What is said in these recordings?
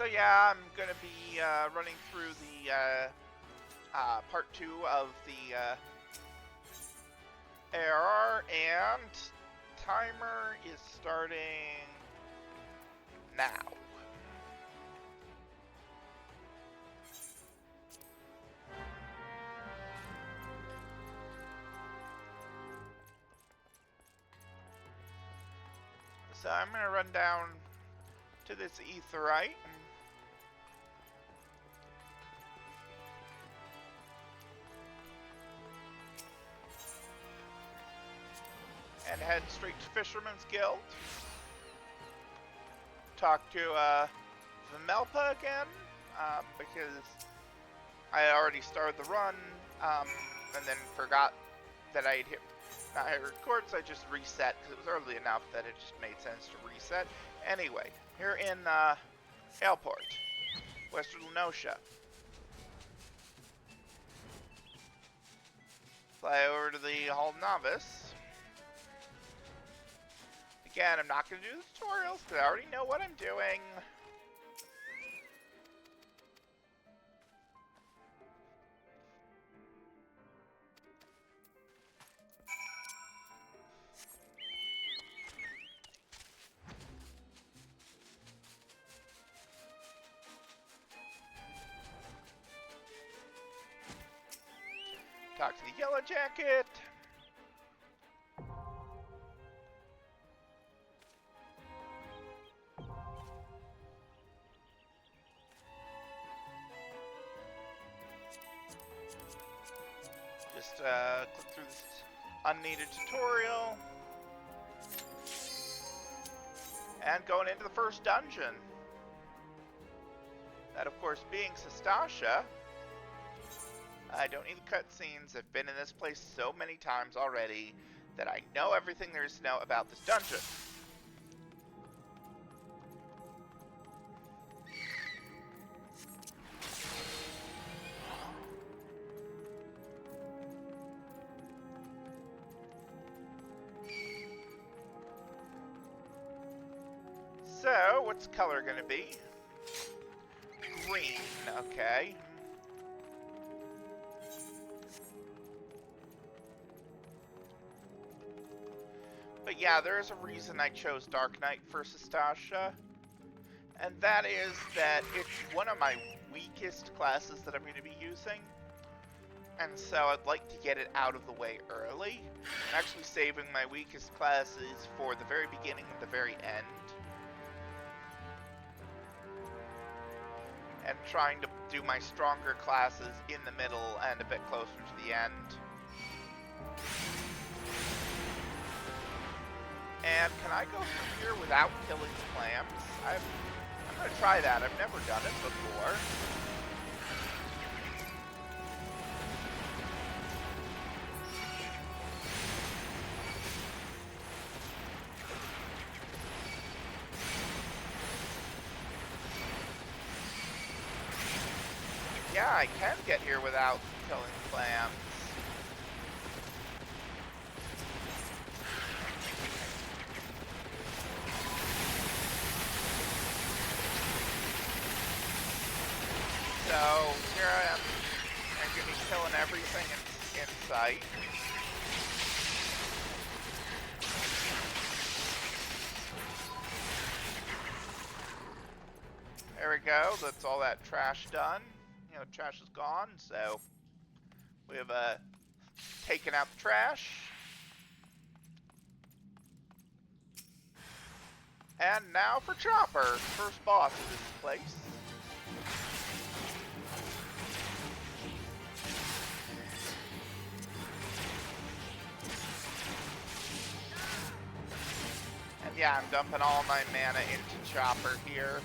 So yeah, I'm gonna be running through the part 2 of the ARR, and timer is starting now. So I'm gonna run down to this etherite. And head straight to Fisherman's Guild. Talk to Vimelpa again, because I had already started the run, and then forgot that I had not hit record, so I just reset, because it was early enough that it just made sense to reset. Anyway, here in Aleport, Western Lenosha. Fly over to the Hall of Novice. Again, I'm not going to do the tutorials because I already know what I'm doing. Talk to the Yellow Jacket. Just click through this unneeded tutorial. And going into the first dungeon. That, of course, being Sastasha. I don't need the cutscenes. I've been in this place so many times already that I know everything there is to know about this dungeon. So, what's the color gonna be? Green, okay. But yeah, there is a reason I chose Dark Knight for Sastasha, and that is that it's one of my weakest classes that I'm going to be using, and so I'd like to get it out of the way early. I'm actually saving my weakest classes for the very beginning and the very end, and trying to do my stronger classes in the middle and a bit closer to the end. And can I go through here without killing the clams? I'm going to try that. I've never done it before. Yeah, I can get here without killing the clams. So, here I am. I'm going to be killing everything in sight. There we go. That's all that trash done. You know, trash is gone, so we have taken out the trash. And now for Chopper, first boss of this place. And yeah, I'm dumping all my mana into Chopper here.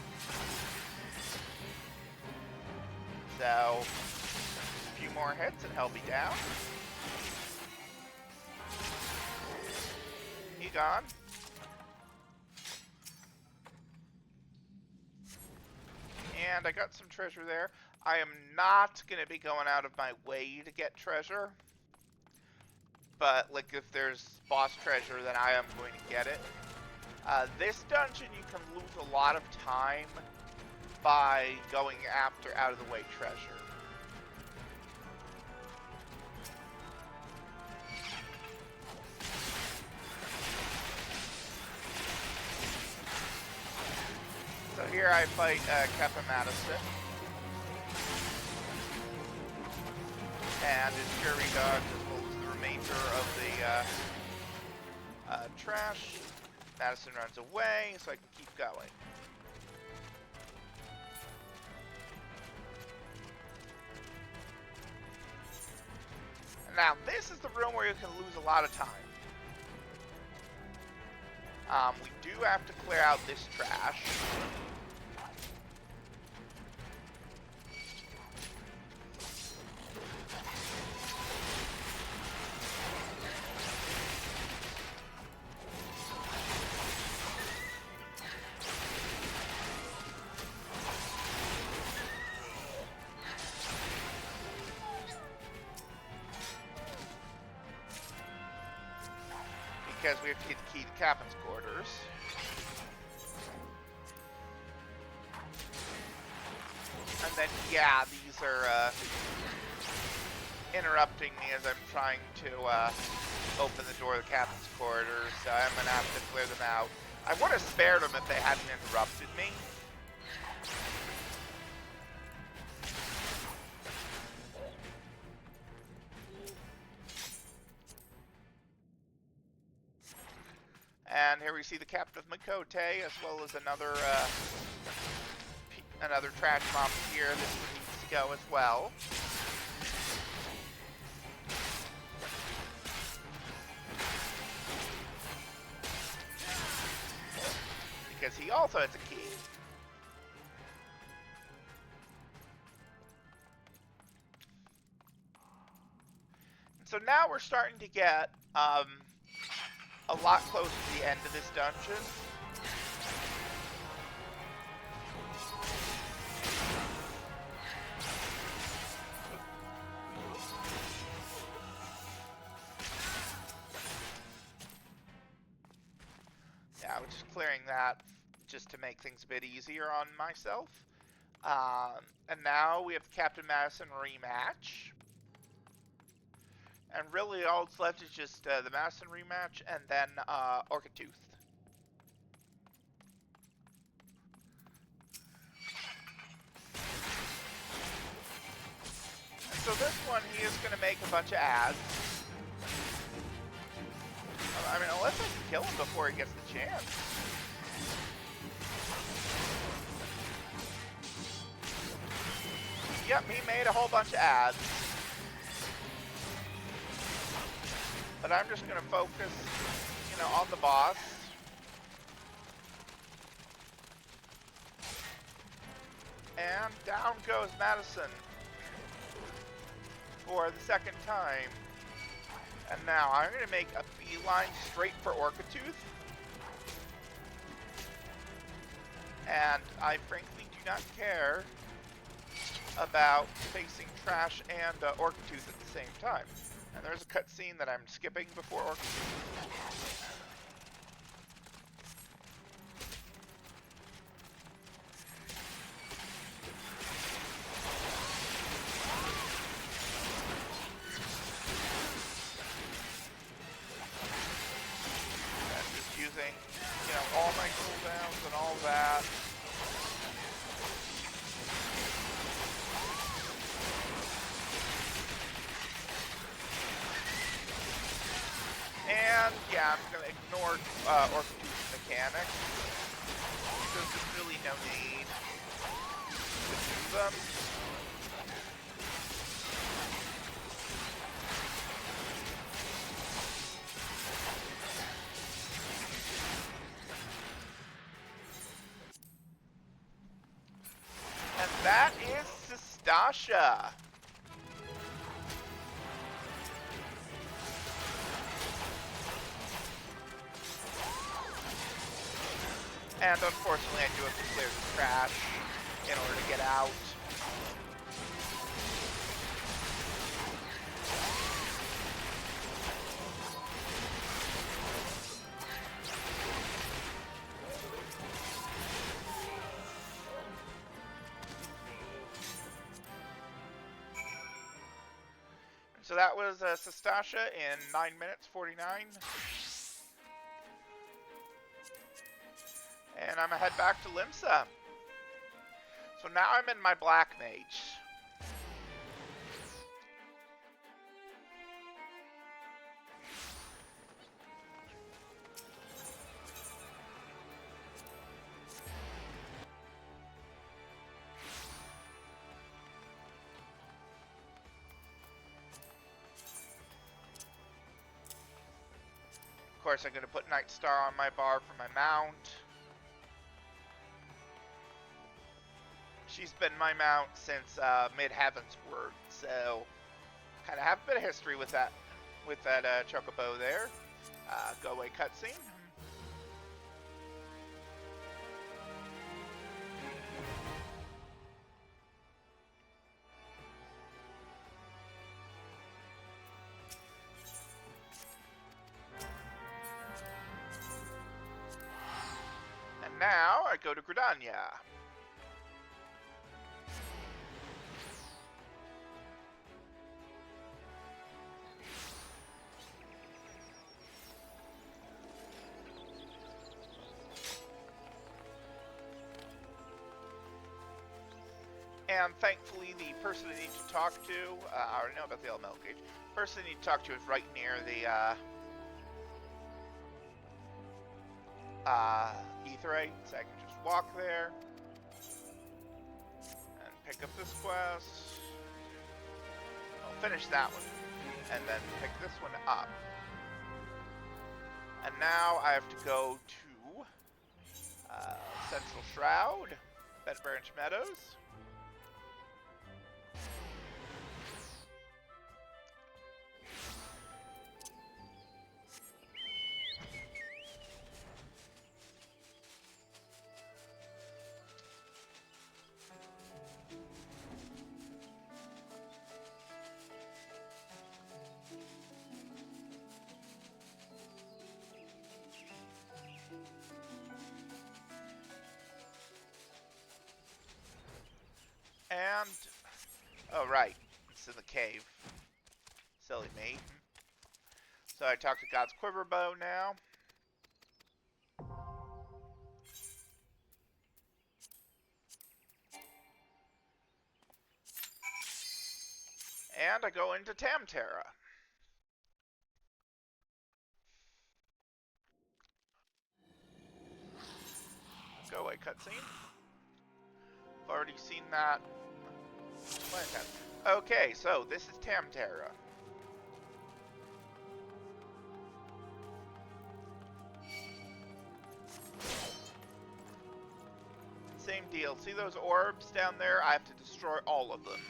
So, a few more hits and he'll be down. He gone. And I got some treasure there. I am not going to be going out of my way to get treasure. But, like, if there's boss treasure, then I am going to get it. This dungeon, you can lose a lot of time by going after out-of-the-way treasure. So here I fight Captain Madison. And his Fury Dog pulls the remainder of the trash. Madison runs away, so I can keep going. Now, this is the room where you can lose a lot of time. We do have to clear out this trash. Because we have to get the key to Captain's quarters. And then, yeah, these are interrupting me as I'm trying to open the door of the Captain's quarters, so I'm going to have to clear them out. I would have spared them if they hadn't interrupted me. And here we see the Captain of Makote, as well as another trash mob here. This one needs to go as well. Because he also has a key. So now we're starting to get a lot closer to the end of this dungeon. Yeah, I was just clearing that just to make things a bit easier on myself. And now we have the Captain Madison rematch. And really all that's left is just the Madison rematch and then Orchid Tooth. And so this one, he is going to make a bunch of ads. I mean, unless I can kill him before he gets the chance. Yep, he made a whole bunch of ads. But I'm just going to focus, you know, on the boss. And down goes Madison for the second time. And now I'm going to make a beeline straight for Orchid Tooth. And I frankly do not care about facing Trash and Orchid Tooth at the same time. And there's a cutscene that I'm skipping before Orchid Tooth. I'm just using, you know, all my cooldowns and all that. And yeah, I'm going to ignore Orchid Tooth's mechanics. There's just really no need to do them. And that is Sistasha. And unfortunately, I do have to clear the trash in order to get out. So that was Sestasha in 9 minutes 49. And I'm gonna head back to Limsa. So now I'm in my Black Mage. Of course, I'm gonna put Night Star on my bar for my mount. She's been my mount since Mid-Heaven's Word, so kind of have a bit of history with that Chocobo there. Go away cutscene. And now I go to Gridania. And thankfully, the person I need to talk to, I already know about the elemental gauge. The person I need to talk to is right near the Aetheryte, so I can just walk there and pick up this quest. I'll finish that one, and then pick this one up. And now I have to go to Central Shroud, Bed Branch Meadows. And, oh right, it's in the cave. Silly me. So I talked to God's Quiverbow now. And I go into Tamterra. Go away cutscene. I've already seen that. Okay, so this is Tamterra. Same deal. See those orbs down there? I have to destroy all of them.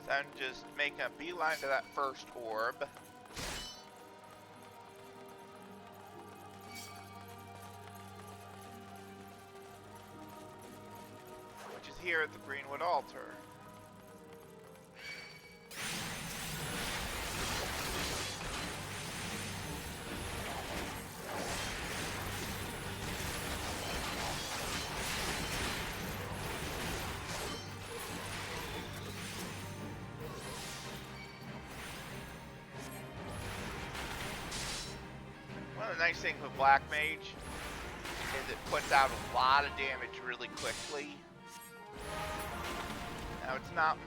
So I'm just making a beeline to that first orb. Which is here at the Greenwood Altar. The nice thing with Black Mage is it puts out a lot of damage really quickly. Now it's not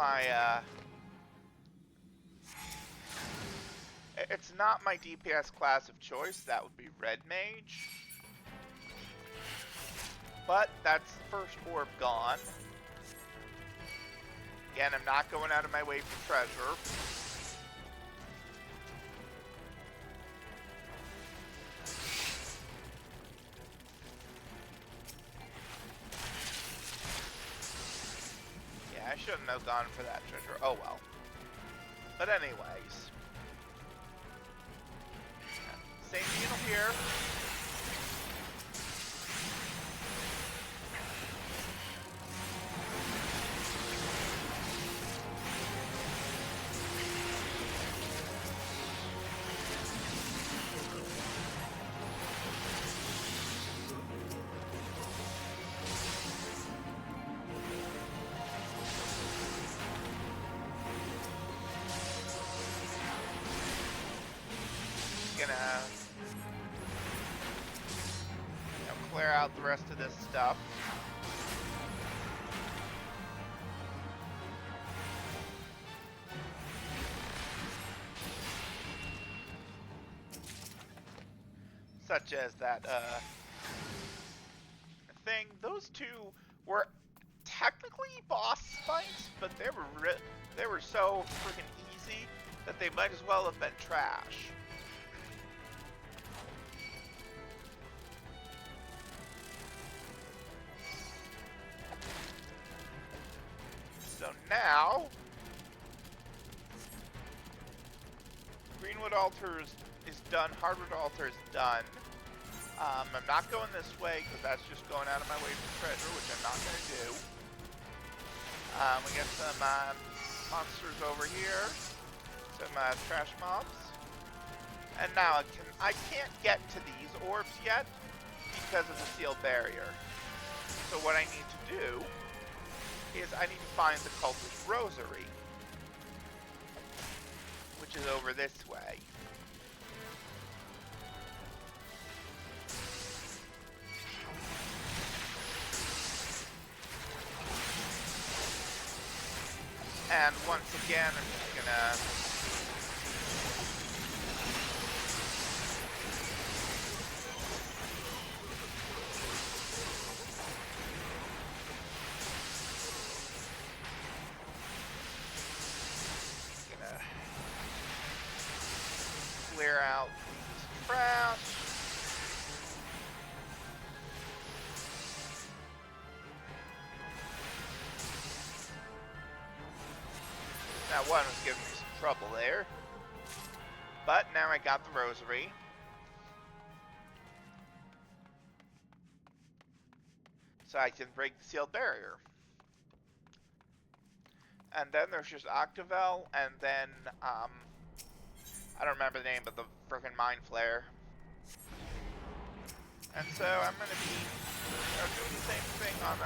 my DPS class of choice. That would be Red Mage. But that's the first orb gone. Again, I'm not going out of my way for treasure. I shouldn't have gone for that treasure. Oh well. But anyways. Same deal here. out the rest of this stuff. Such as that thing. Those two were technically boss fights, but they were so freaking easy that they might as well have been trash. So now, Greenwood Altar is done, Hardwood Altar is done. I'm not going this way because that's just going out of my way for treasure, which I'm not going to do. We got some monsters over here, some trash mobs, and now I can't get to these orbs yet because of the sealed barrier. So what I need to do is I need to find the cultist rosary, which is over this way. And once again, I'm just gonna clear out these trash. That one was giving me some trouble there. But now I got the rosary. So I can break the sealed barrier. And then there's just Octavel, and then, I don't remember the name, but the frickin' Mind Flare. And so I'm gonna be doing the same thing on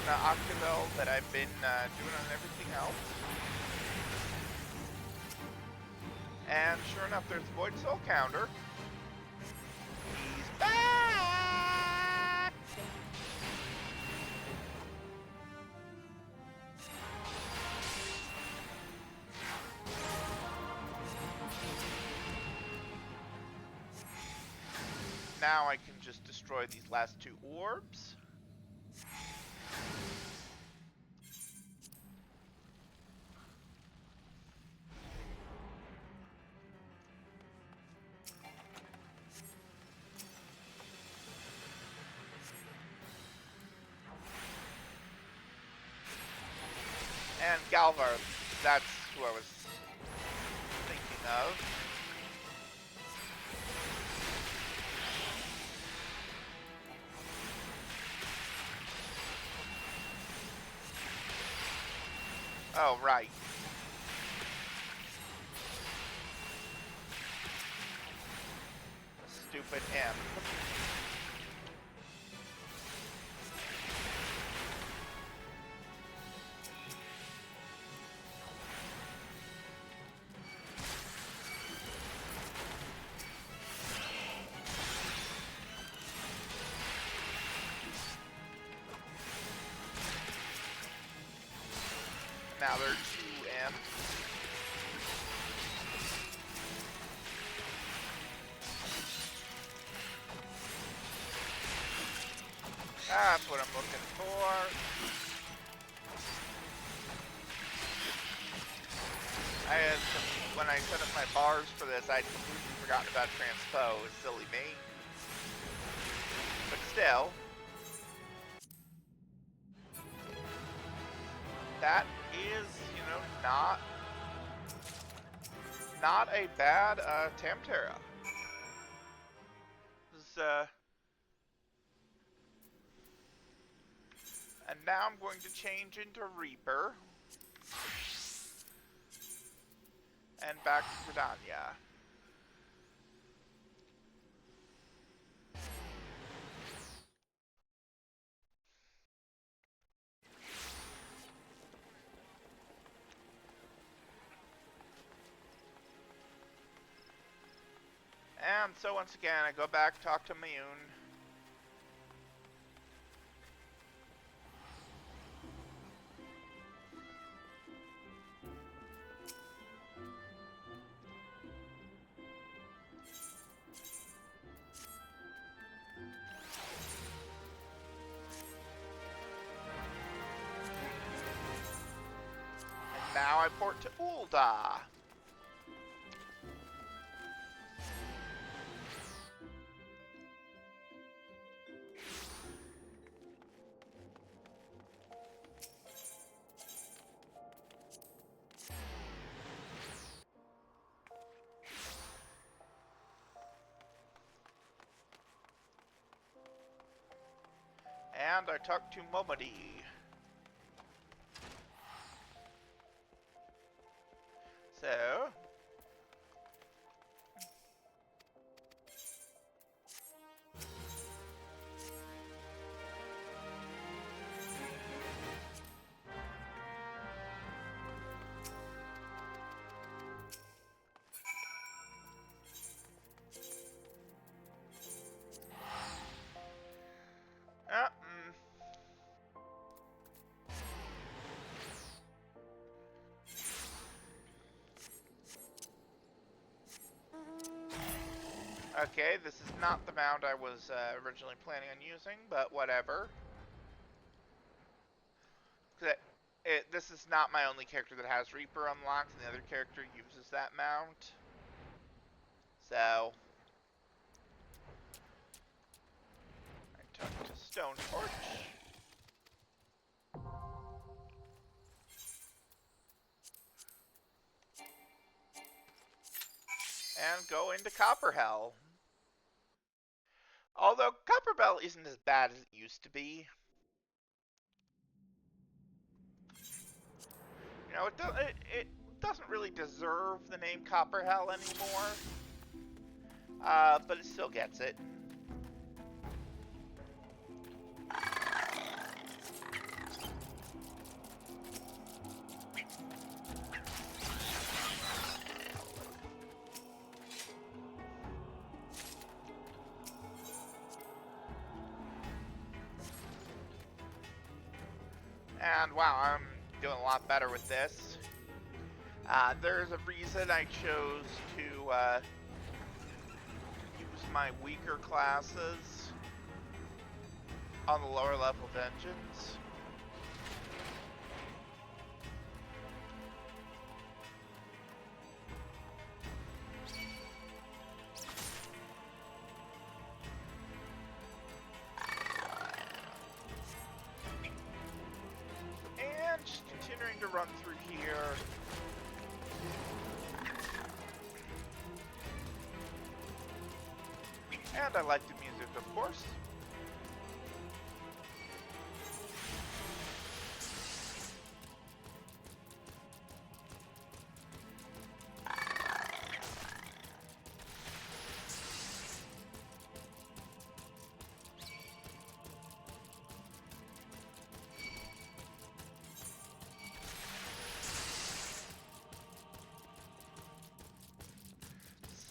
the Octavel that I've been doing on everything else. And sure enough, there's the Void Soul counter. He's back! Now I can just destroy these last two orbs. And Galvar, that's who I was thinking of. Oh, right. Stupid M. Now they're 2M. That's what I'm looking for. When I set up my bars for this, I'd completely forgotten about transpose. Silly me. But still. That is, not a bad Tamterra. And now I'm going to change into Reaper. And back to Gridania. And so once again, I go back, talk to Mayun. And now I port to Ul'dah. And I talked to Momodi. So... Okay, this is not the mount I was originally planning on using, but whatever. This is not my only character that has Reaper unlocked, and the other character uses that mount. So... I took to Stoneforge. And go into Copperhell. Although Copperbell isn't as bad as it used to be. You know, it doesn't really deserve the name Copperhell anymore. But it still gets it. And wow, I'm doing a lot better with this. There's a reason I chose to use my weaker classes on the lower level dungeons. And just continuing to run through here. And I like the music, of course.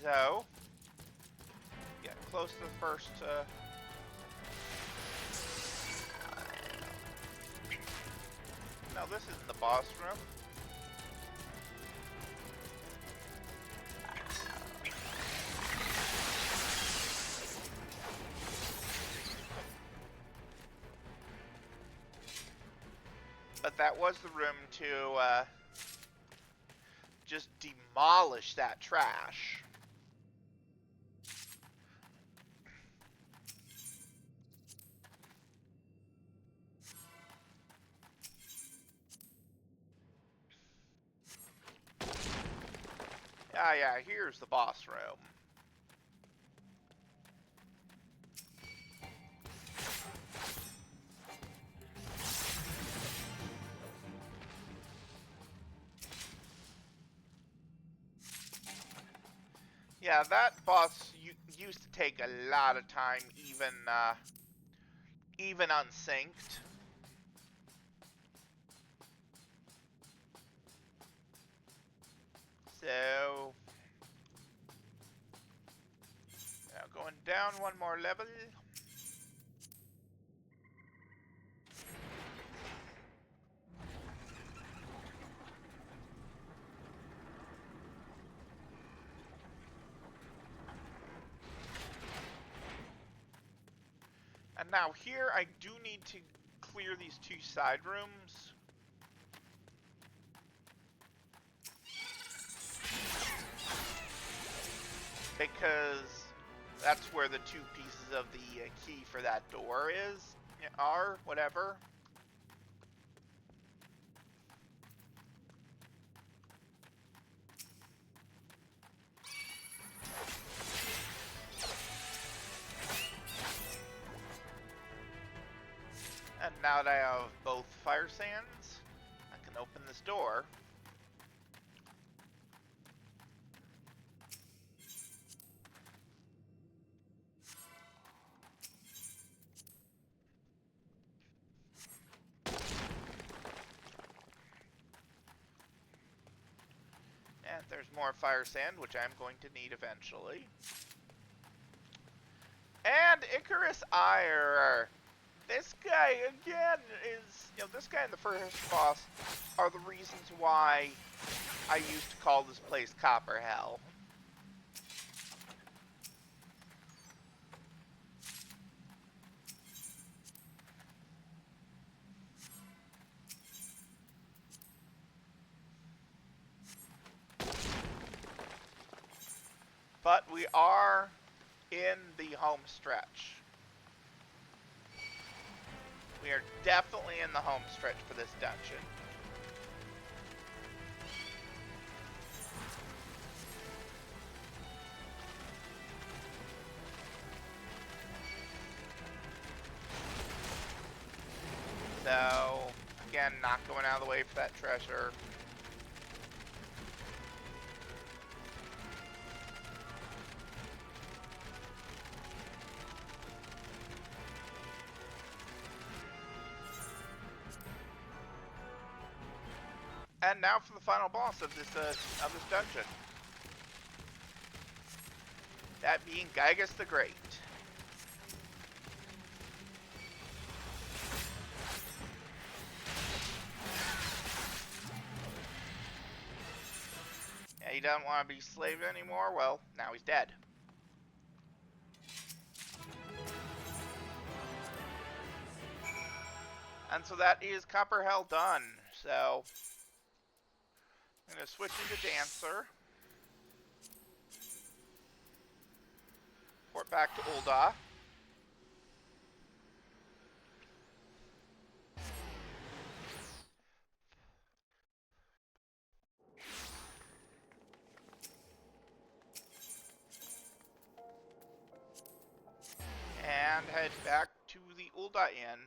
So, get close to the first, no, this isn't the boss room. But that was the room to, just demolish that trash. Yeah, here's the boss room. Yeah, that boss used to take a lot of time, even unsynced. So... down one more level. And now here I do need to clear these 2 side rooms. Because that's where the 2 pieces of the key for that door are, whatever. And now that I have both fire sands, I can open this door. And there's more fire sand, which I'm going to need eventually. And Icarus Ire. This guy, again, is, this guy and the first boss are the reasons why I used to call this place Copper Hell. But we are in the home stretch. We are definitely in the home stretch for this dungeon. So, again, not going out of the way for that treasure. And now for the final boss of this dungeon. That being Gygus the Great. Yeah, he doesn't want to be slaved anymore. Well, now he's dead. And so that is Copper Hell done. So I'm going to switch into Dancer. Port back to Ul'dah. And head back to the Ul'dah Inn.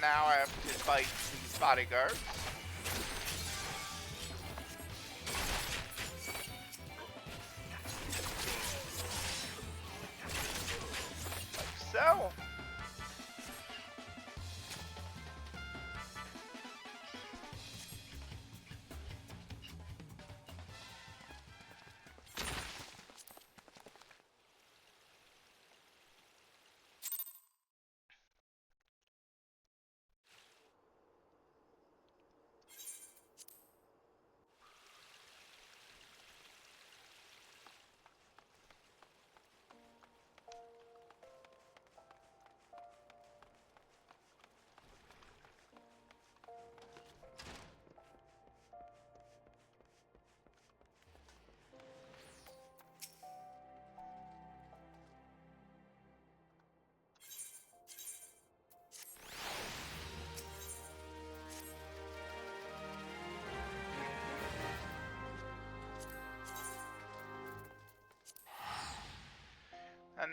Now I have to fight these bodyguards. Like so.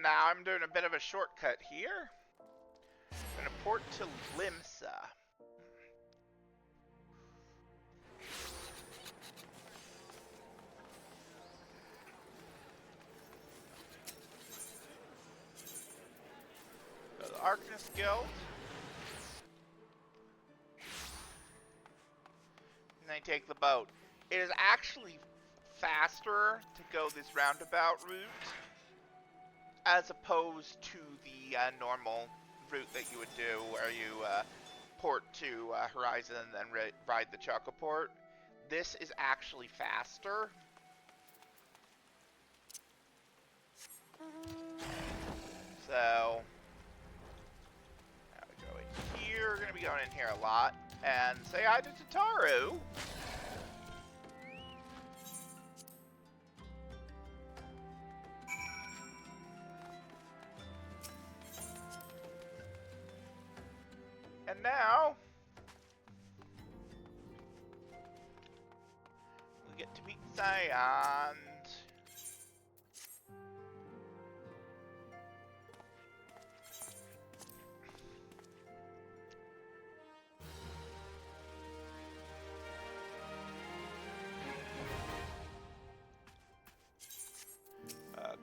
now I'm doing a bit of a shortcut here. I'm gonna port to Limsa. Go to the Arcanist Guild. And I take the boat. It is actually faster to go this roundabout route as opposed to the normal route that you would do where you port to Horizon and then ride the Chocoport. This is actually faster. So, now we go in here. We're going to be going in here a lot. And say hi to Tataru. And now, we get to meet Zion.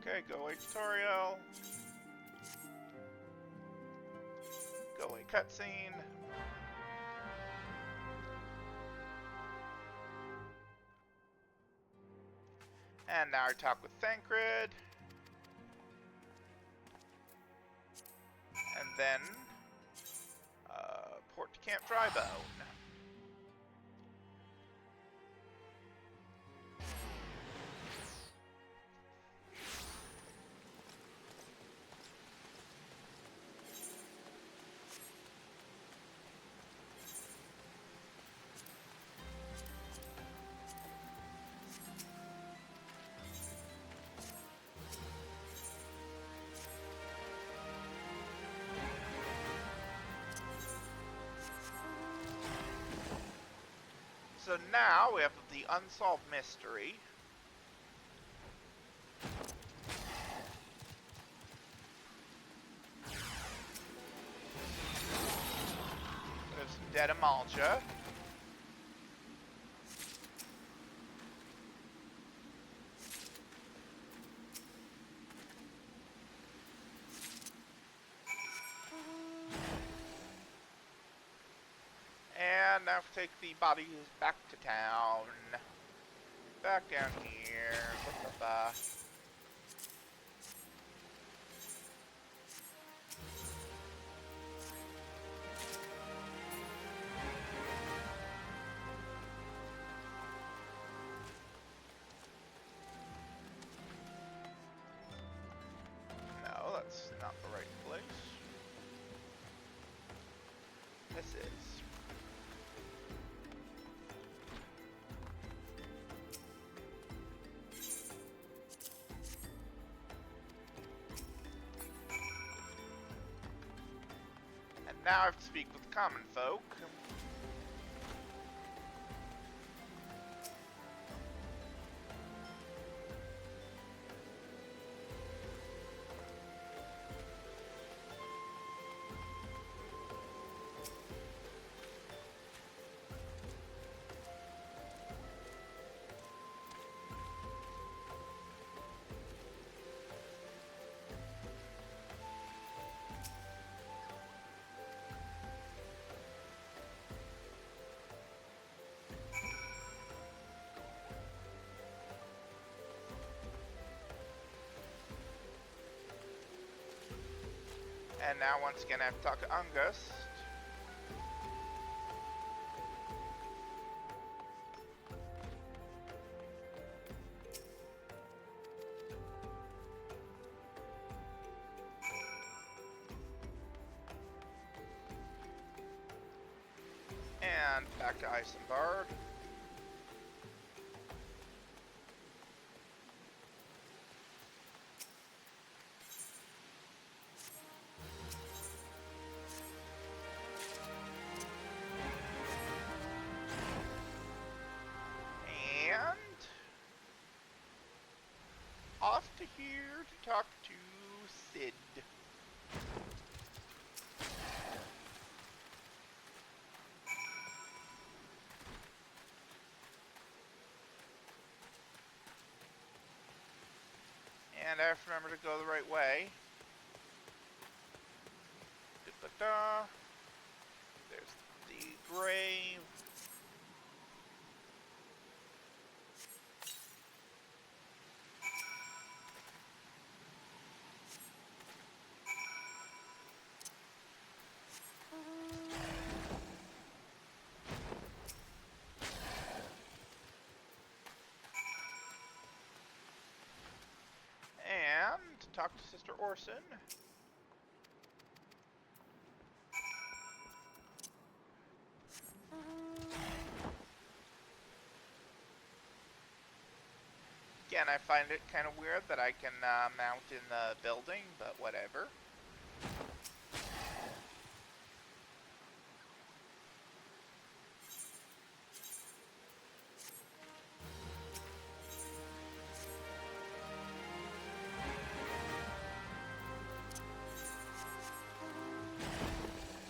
Okay, go away tutorial. Go away cutscene. And now I talk with Thancred. And then, port to Camp Drybone. So now we have the unsolved mystery. We have some dead Amalja. And now take the bodies back to town. Back down here. No, that's not the right place. This is. Now I have to speak with common folk. And now once again I have to talk to Ungust. And back to Isambard. Off to here to talk to And I have to remember to go the right way. Da-da-da. There's the grave. And talk to Sister Orson. Again, I find it kind of weird that I can mount in the building, but whatever.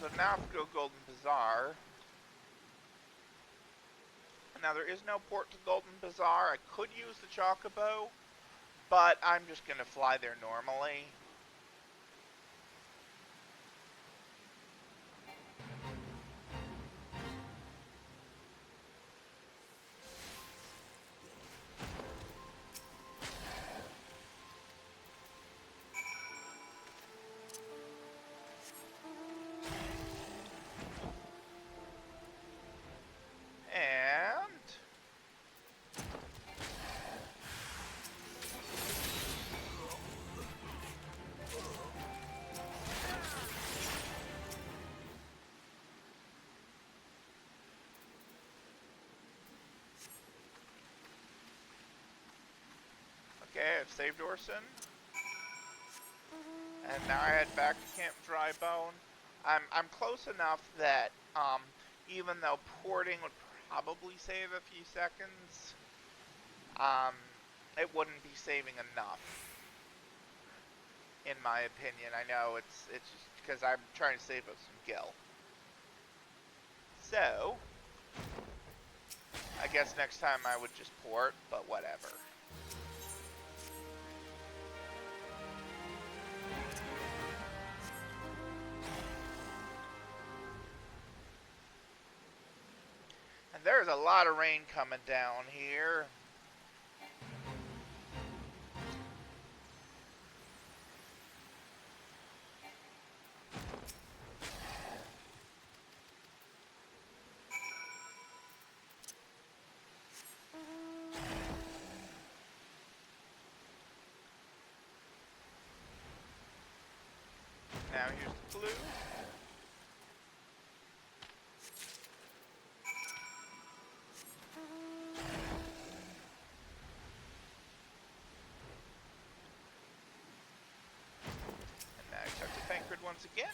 So now I have to go Golden Bazaar. Now there is no port to Golden Bazaar. I could use the Chocobo, but I'm just going to fly there normally. Okay, I've saved Orson. And now I head back to Camp Drybone. I'm close enough that even though porting would probably save a few seconds, it wouldn't be saving enough, in my opinion. I know it's just because I'm trying to save us some gil. So I guess next time I would just port, but whatever. And there's a lot of rain coming down here. Now here's the clue. And now I talk to Tancred once again.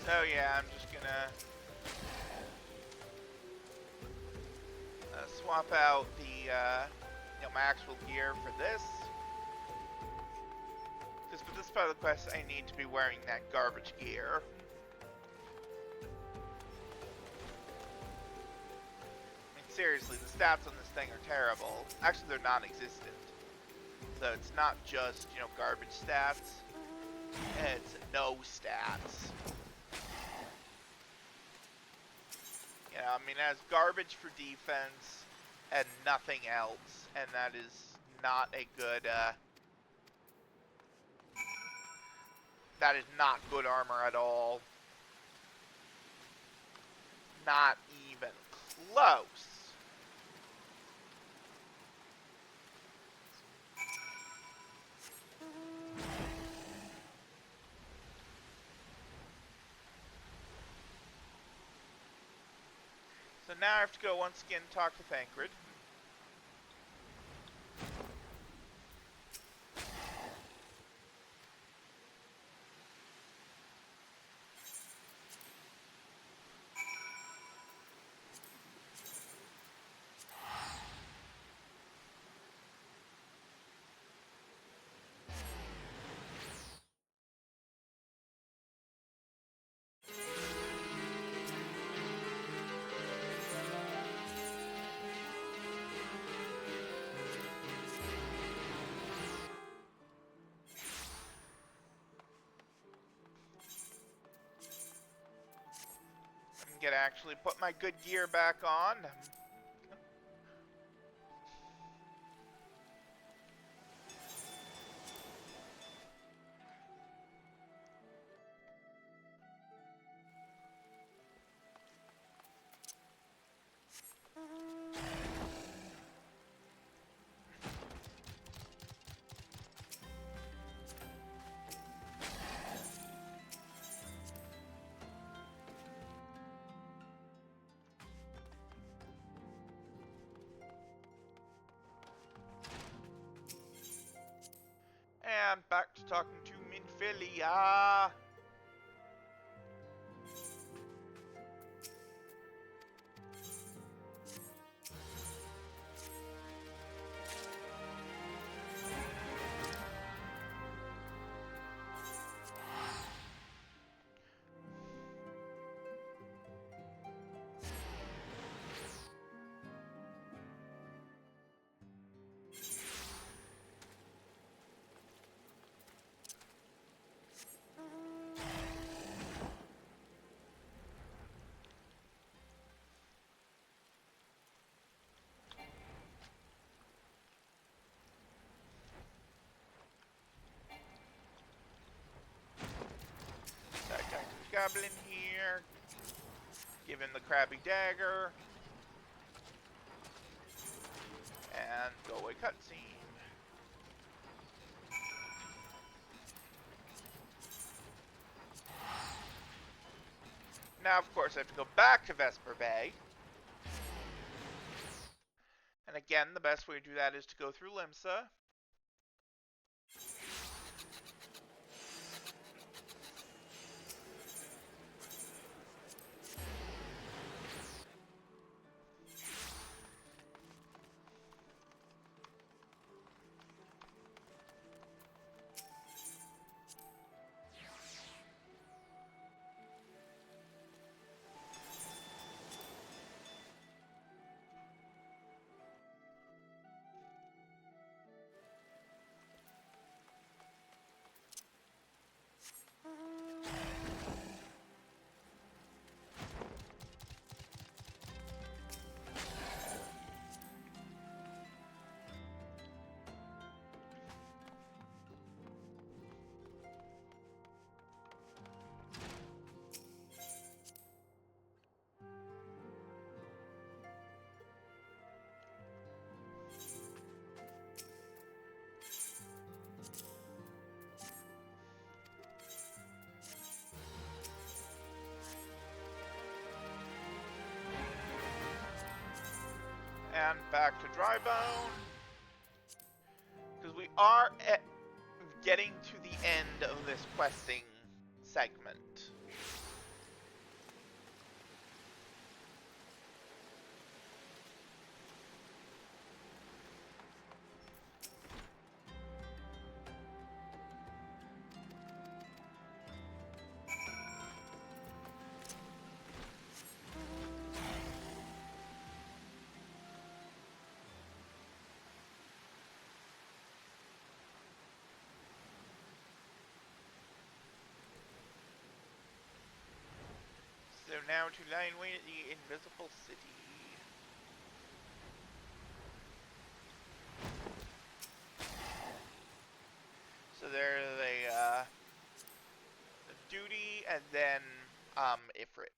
So yeah, I'm just gonna swap out the my actual gear for this. Because for this part of the quest, I need to be wearing that garbage gear. seriously, the stats on this thing are terrible. Actually, they're non-existent. So it's not just, you know, garbage stats. It's no stats. You know, I mean, it has garbage for defense and nothing else, and that is not a good, that is not good armor at all. Not even close. So now I have to go once again talk to Thancred. I'm gonna actually put my good gear back on. And back to talking to Minfilia. Goblin here. Give him the Krabby Dagger. And go away cutscene. Now, of course, I have to go back to Vesper Bay. And again, the best way to do that is to go through Limsa. And back to Drybone. Because we are getting to the end of this questing segment. now to line way at the Invisible City. So there's a duty and then Ifrit.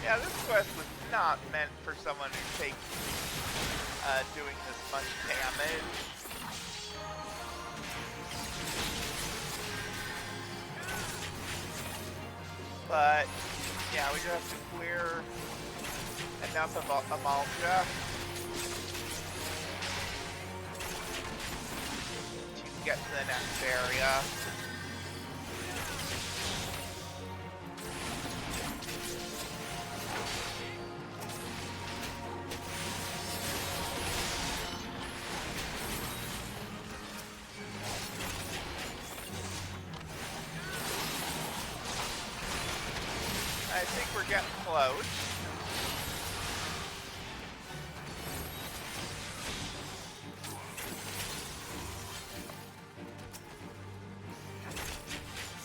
Yeah, this quest was not meant for someone who takes doing this much damage. But yeah, we just have to clear enough of Amalja to get to the next area. I think we're getting close.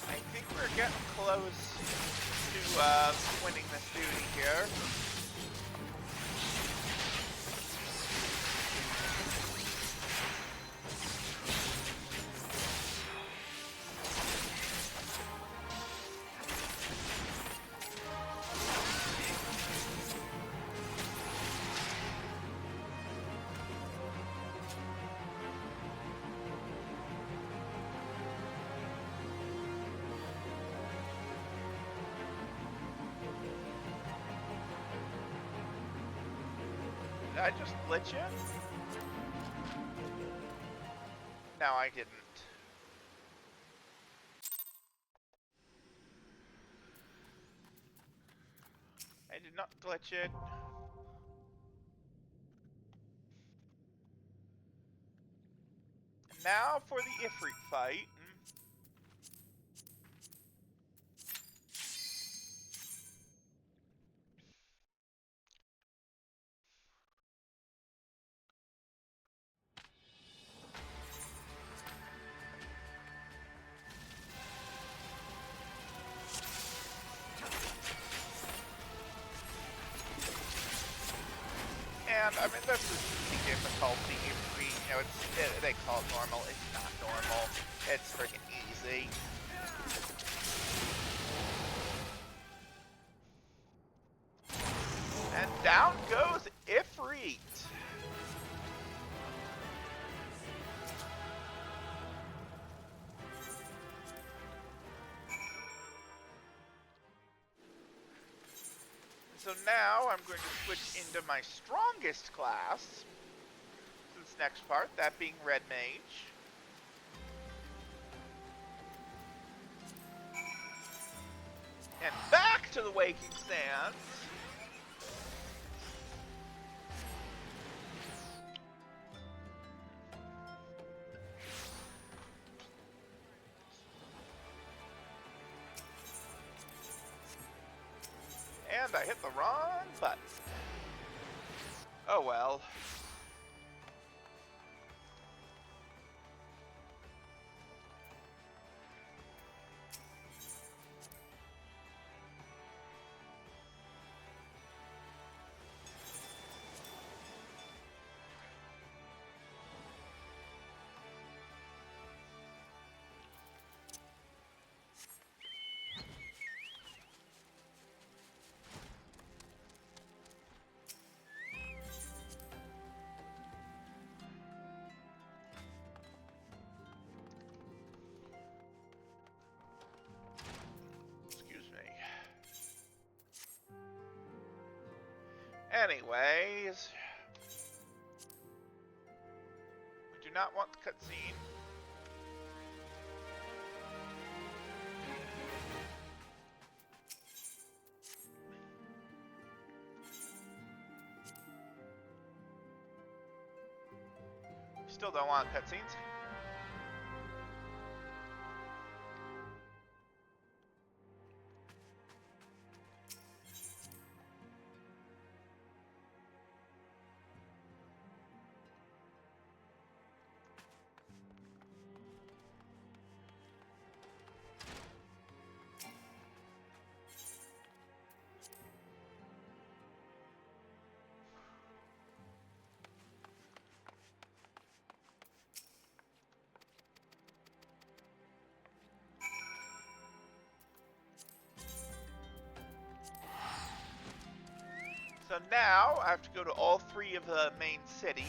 I think we're getting close to winning this duty here. Did I just glitch it? No, I didn't. I did not glitch it. Now for the Ifrit fight. And I mean, this is the difficulty. You know, they call it normal. It's not normal. It's freaking easy. And down goes Ifrit. So now I'm going to switch into my strongest class. This next part, that being Red Mage. And back to the Waking Sands. And I hit the wrong button. Oh well. Anyways, we do not want the cutscene. still don't want cutscenes. So now I have to go to all 3 of the main cities.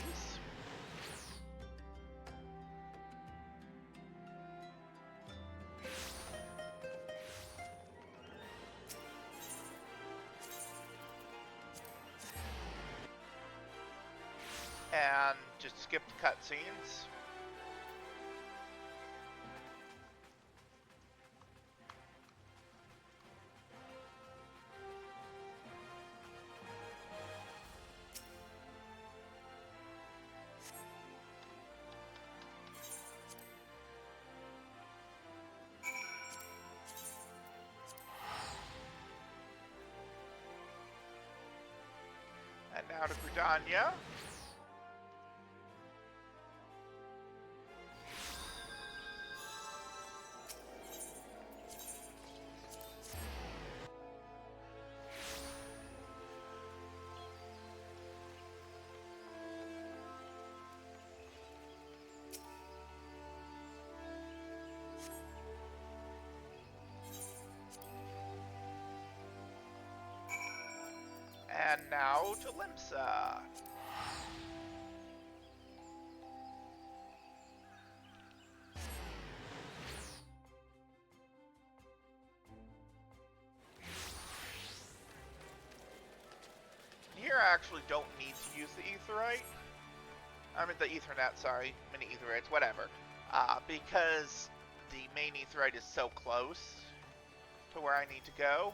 And just skip the cutscenes. And now to Gridania. And now to Limsa. Here I actually don't need to use the Aetheryte. I mean the Ethernet, sorry. Mini Aetherites, whatever. Because the main Aetherite is so close to where I need to go.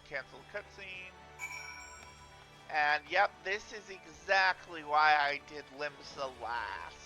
Cancel cutscene. And yep, this is exactly why I did Limsa last.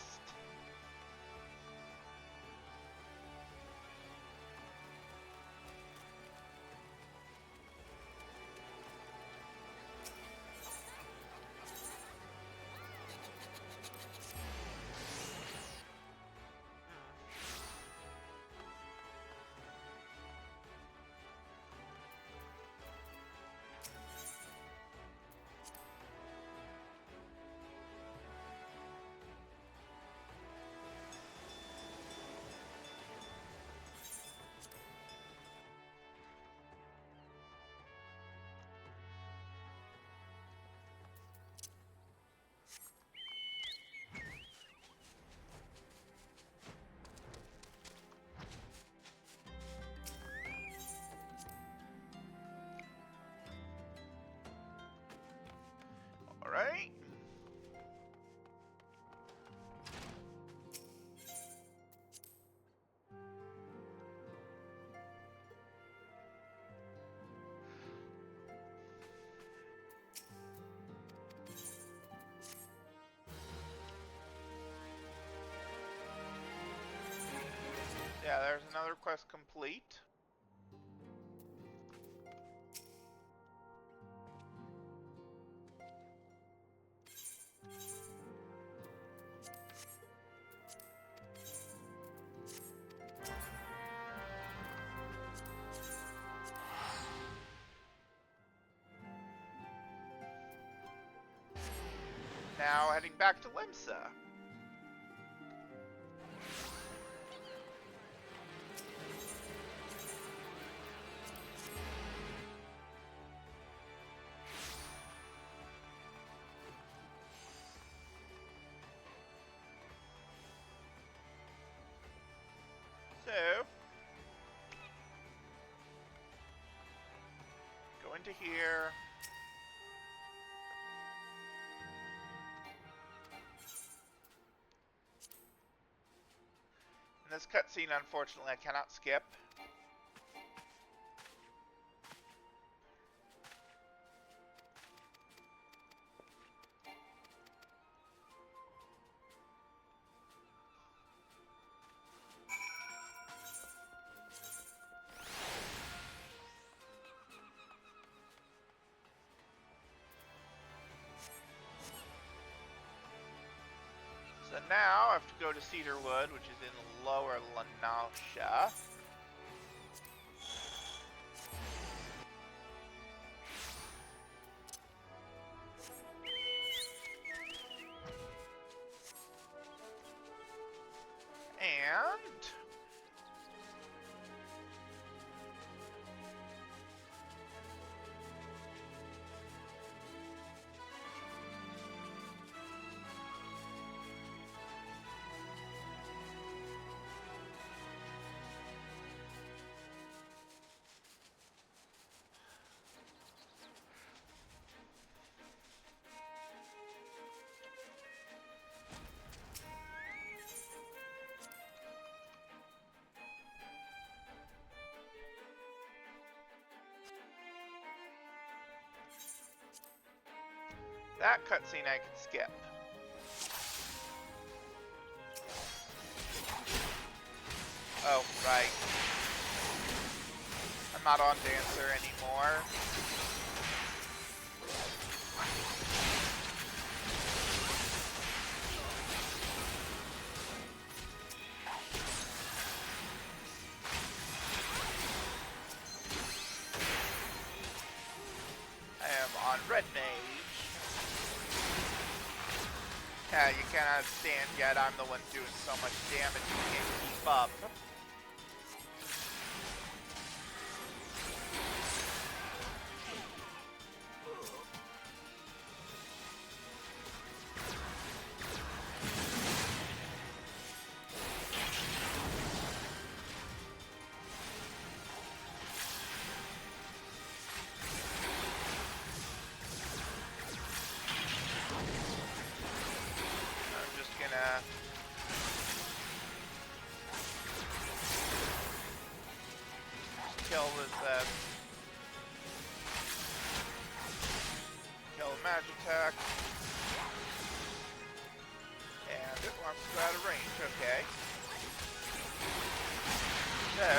Alright. Yeah, there's another quest complete. Now heading back to Limsa. So, go into here. And this cutscene, unfortunately, I cannot skip. now I have to go to Cedarwood, which is in Lower Lanautia. And that cutscene I can skip. Oh, right. I'm not on Dancer anymore. I am on Red Mage. Yeah, you can't understand yet. I'm the one doing so much damage you can't keep up. Kill the magic attack. And it wants to go out of range, okay. So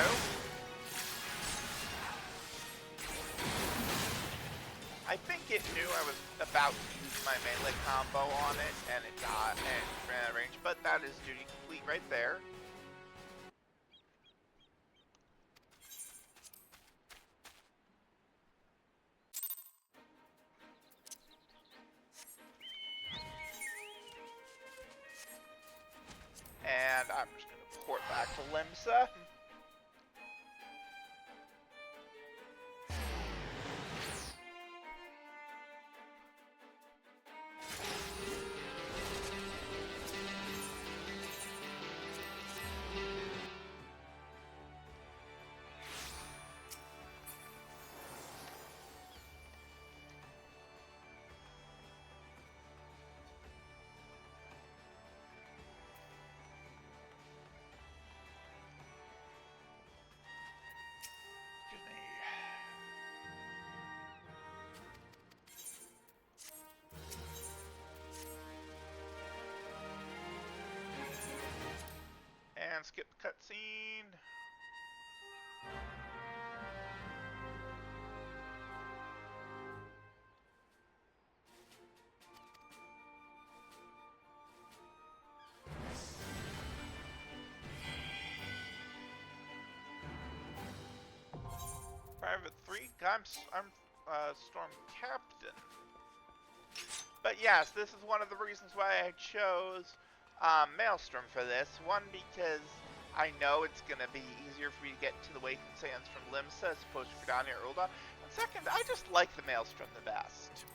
I think it knew I was about to use my melee combo on it, and it got and ran out of range, but that is duty complete right there. And I'm just going to port back to Limsa. And skip the cutscene. Private 3, I'm Storm Captain. But yes, this is one of the reasons why I chose Maelstrom for this. One, because I know it's going to be easier for me to get to the Waking Sands from Limsa as opposed to down near Ul'dah. And second, I just like the Maelstrom the best.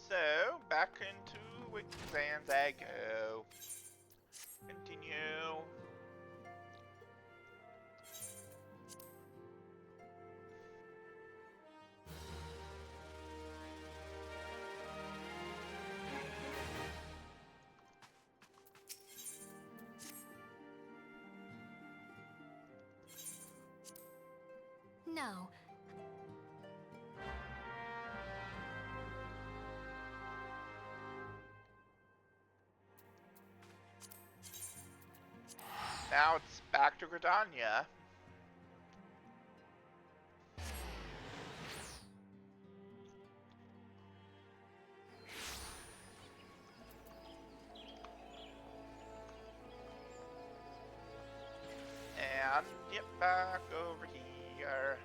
So, back into Waking Sands I go. Continue. know. Now it's back to Gridania. And yep, back over here.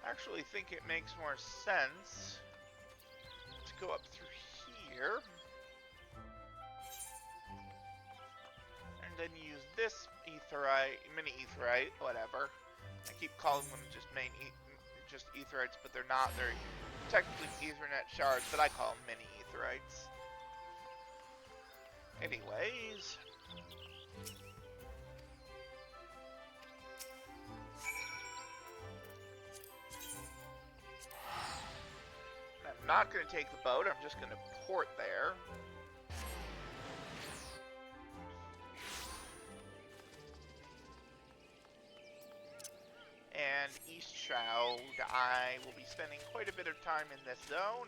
I actually think it makes more sense to go up through here and then use this aetherite, mini aetherite, whatever. I keep calling them just just aetherites, but they're not. They're technically Ethernet shards, but I call them mini aetherites. Anyways. I'm not going to take the boat, I'm just going to port there. And East Shroud, I will be spending quite a bit of time in this zone.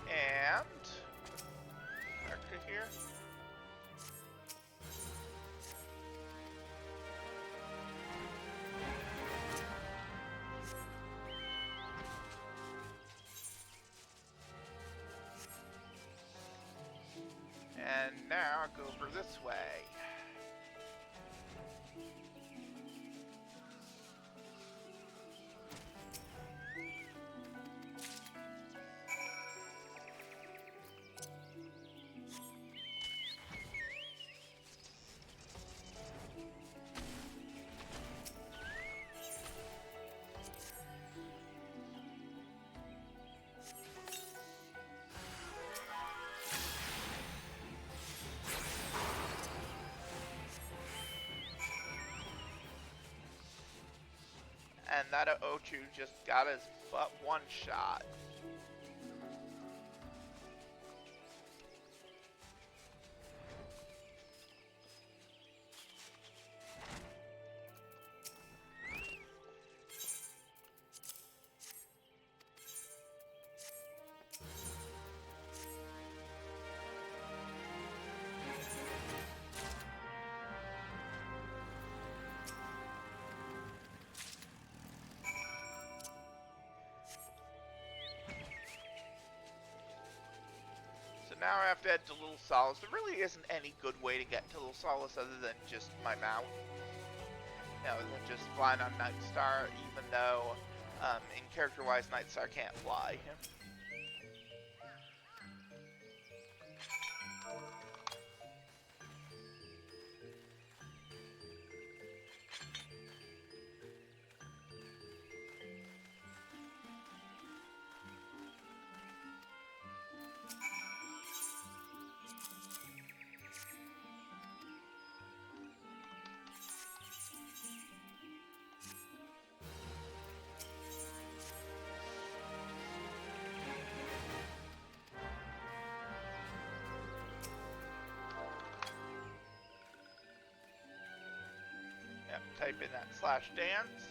And back to here. And now go over this way. And that Ochu just got his butt one shot. Now I have to head to Little Solace. There really isn't any good way to get to Little Solace other than just my mount. Than just flying on Nightstar, even though in character-wise Nightstar can't fly. Type in that /dance.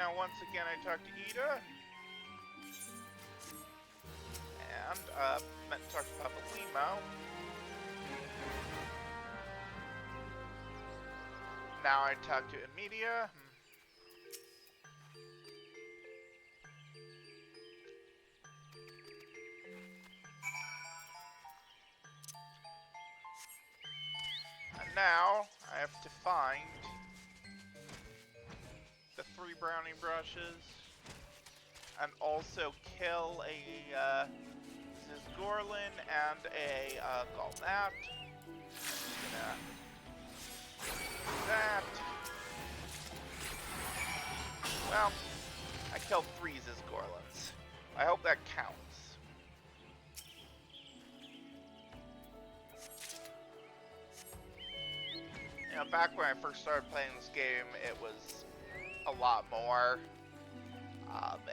now once again I talk to Ida. And, meant to talk to Papa Limo. Now I talk to Emilia. And now I have to find the 3 brownie brushes and also kill a Zizgorlin and a Galmat. Just gonna do that. Well, I killed 3 Zizgorlins. I hope that counts. You know, back when I first started playing this game, it was a lot more.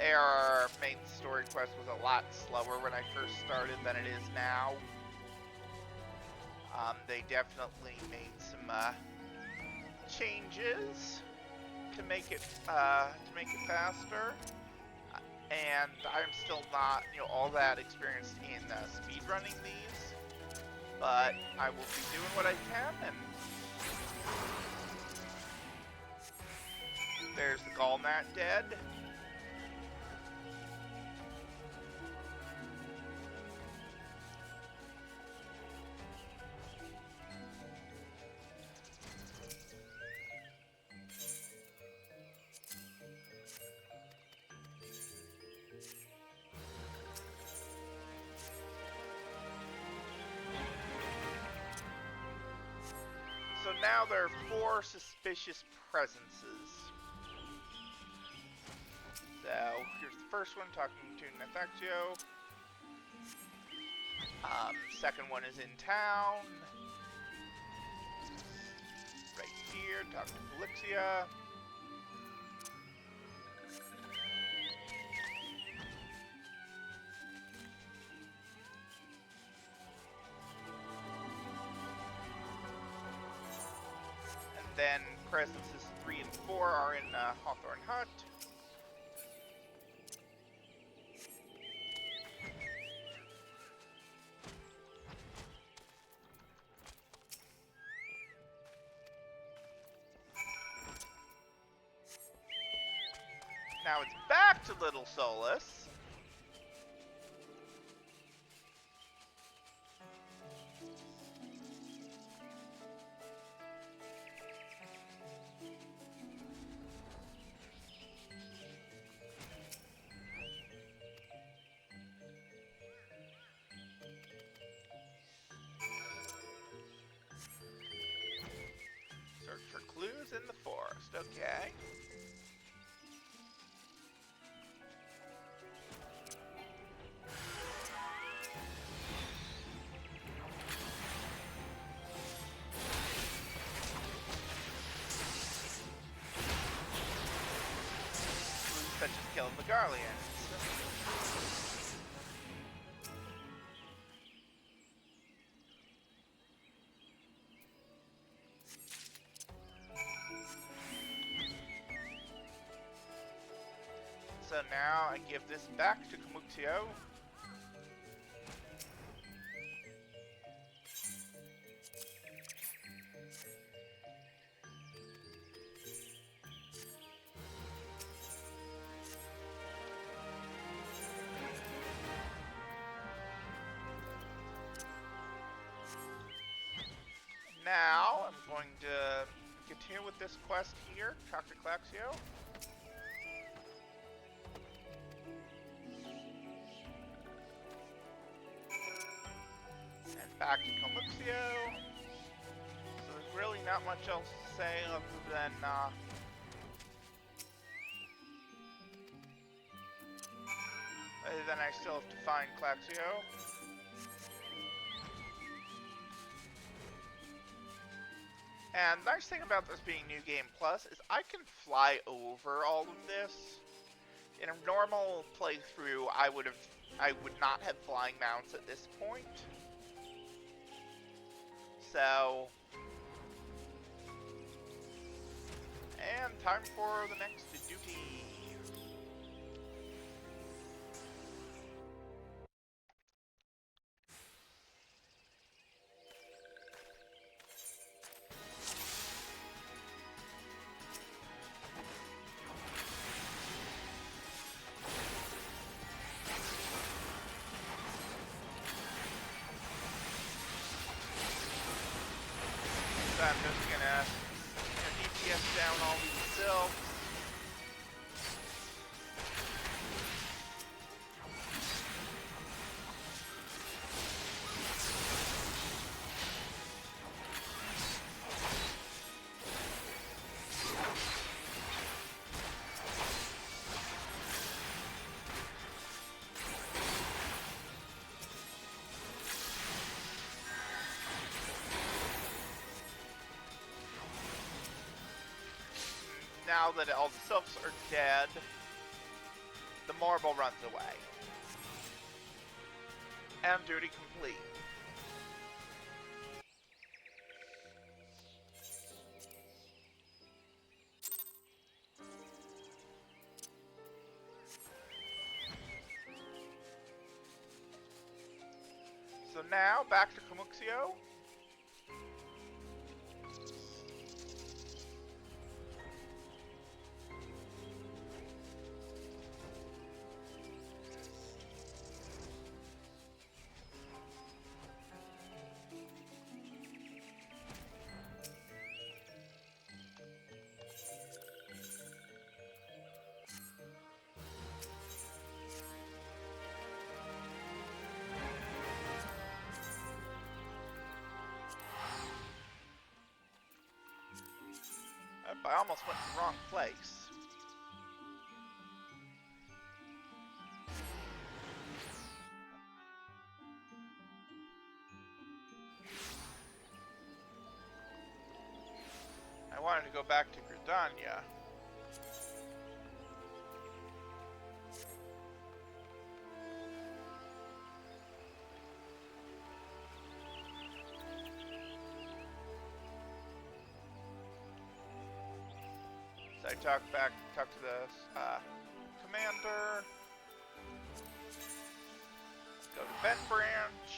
ARR main story quest was a lot slower when I first started than it is now. They definitely made some changes to make it faster, and I'm still not, you know, all that experienced in speedrunning these, but I will be doing what I can. And there's the Galmat dead. So now there are 4 suspicious presences. So here's the first one, talking to Nefexio. Second one is in town. Right here, talking to Felixia. Then presences 3 and 4 are in Hawthorne Hut. Now it's back to Little Solus. Search for clues in the forest. Okay. Such as killing the Garleans. So now I give this back to Kamuxio. Now I'm going to continue with this quest here, talk to Claxio. And back to Kamuxio. So there's really not much else to say other than I still have to find Claxio. And the nice thing about this being New Game Plus is I can fly over all of this. In a normal playthrough, I would not have flying mounts at this point. So, and time for the next duty. I'm just gonna DPS down all these silks. Now that all the sylphs are dead, the marble runs away. And duty complete. So now, back to Kamuxio. I almost went to the wrong place. I wanted to go back to Gridania. So I talk to the commander. Go to Bent Branch.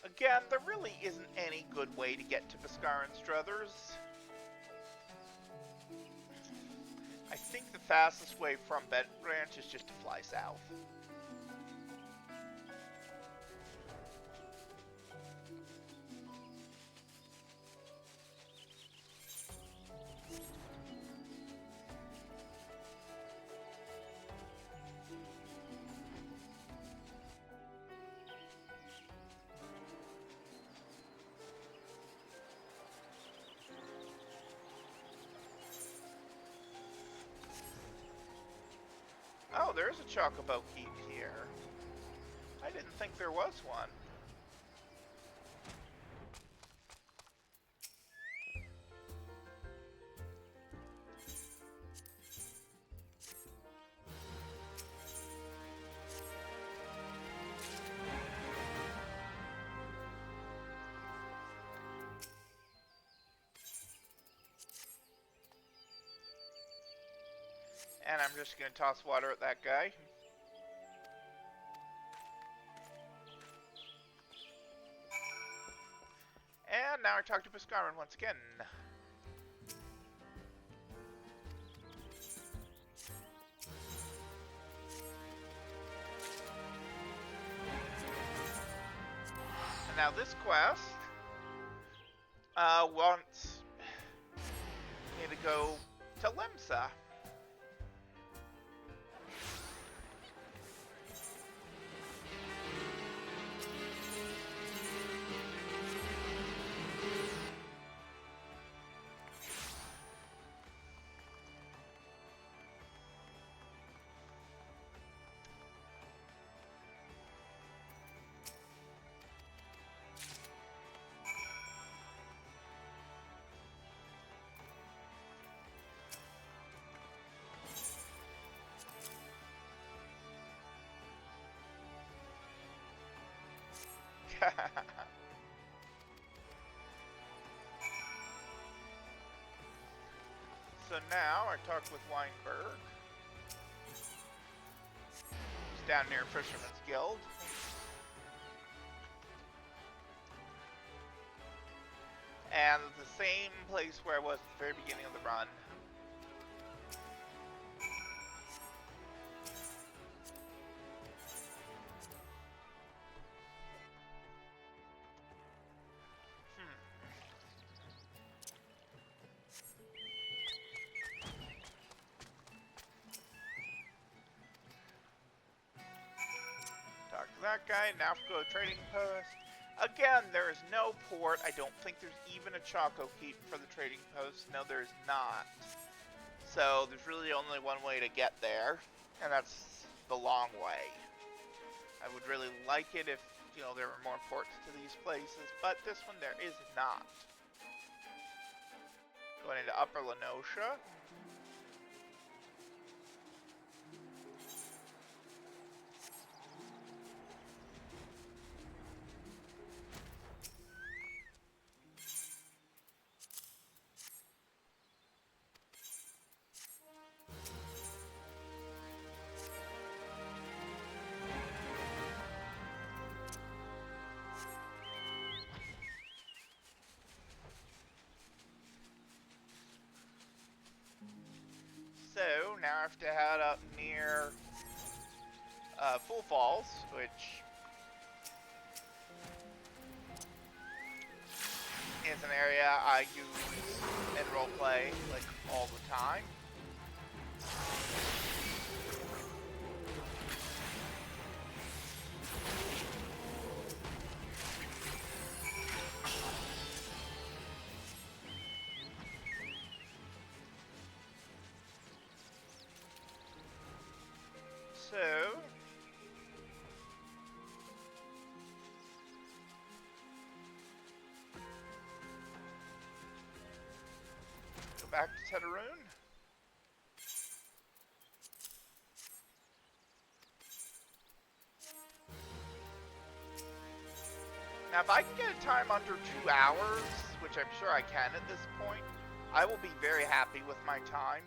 Again, there really isn't any good way to get to Beskar and Struthers. I think the fastest way from Bent Branch is just to fly south. Oh, there's a Chocobo Keep here. I didn't think there was one. And I'm just going to toss water at that guy. And now I talk to Beskar once again. And now this quest wants me to go to Limsa. So now I talk with Weinberg. He's down near Fisherman's Guild. And the same place where I was at the very beginning of the run. Talk to that guy, now go to trading post. Again, there is no port. I don't think there's even a Choco Keep for the trading post. No, there's not. So there's really only one way to get there, and that's the long way. I would really like it if, you know, there were more ports to these places, but this one there is not. Going into Upper Lenosha. So, now I have to head up near Full Falls, which is an area I use in roleplay, like, all the time. So, go back to Tyll'a. Now, if I can get a time under 2 hours, which I'm sure I can at this point, I will be very happy with my time.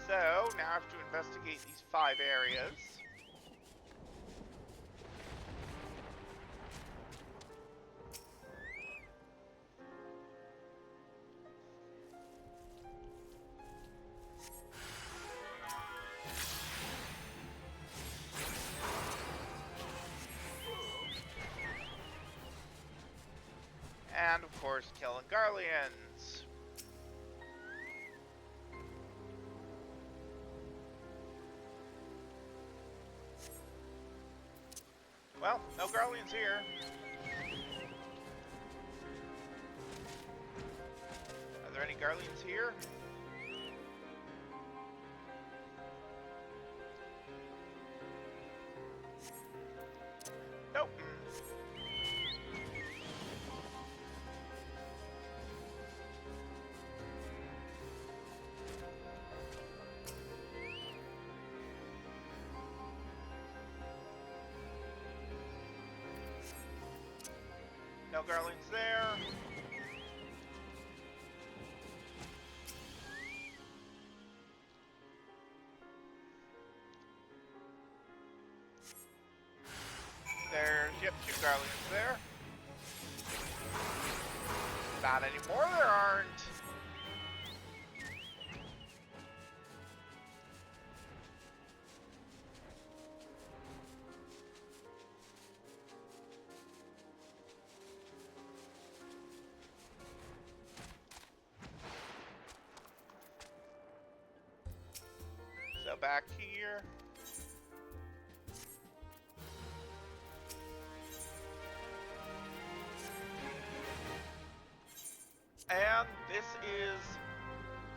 So, now I have to investigate these 5 areas. And, of course, killing Garleans. Well, no Garleans here. Are there any Garleans here? Nope. No Garleans there. There's, yep, 2 Garleans there. Not anymore, there aren't. So back here. And this is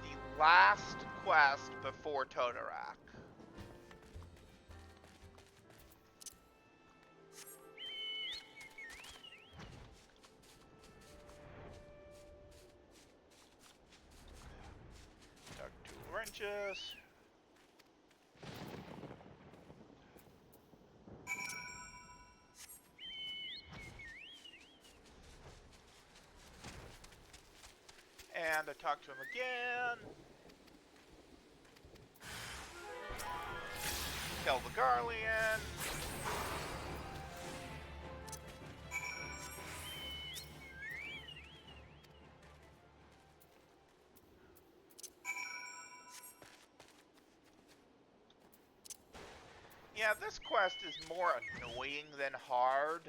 the last quest before Totorak. Dug 2 wrenches. And I talk to him again. Kill the Garlean. Yeah, this quest is more annoying than hard.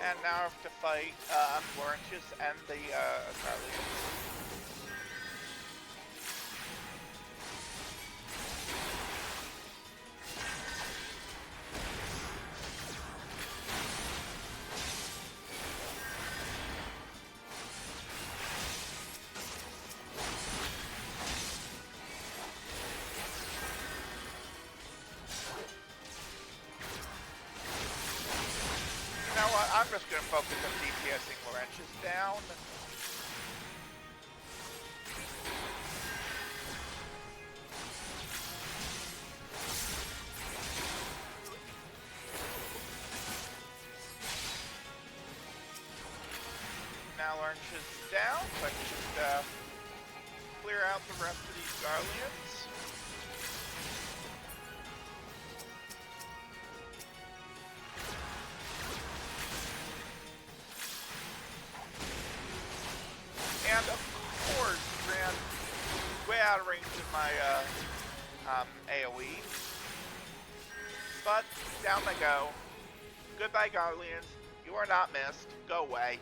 And now I have to fight Laurentius and the Garleans. I'm just going to focus on DPSing Laurentius down. Now Laurentius is down, so I should clear out the rest of these Garleans. And of course, ran way out of range of my AoE. But down they go. Goodbye, Garleans. You are not missed. Go away.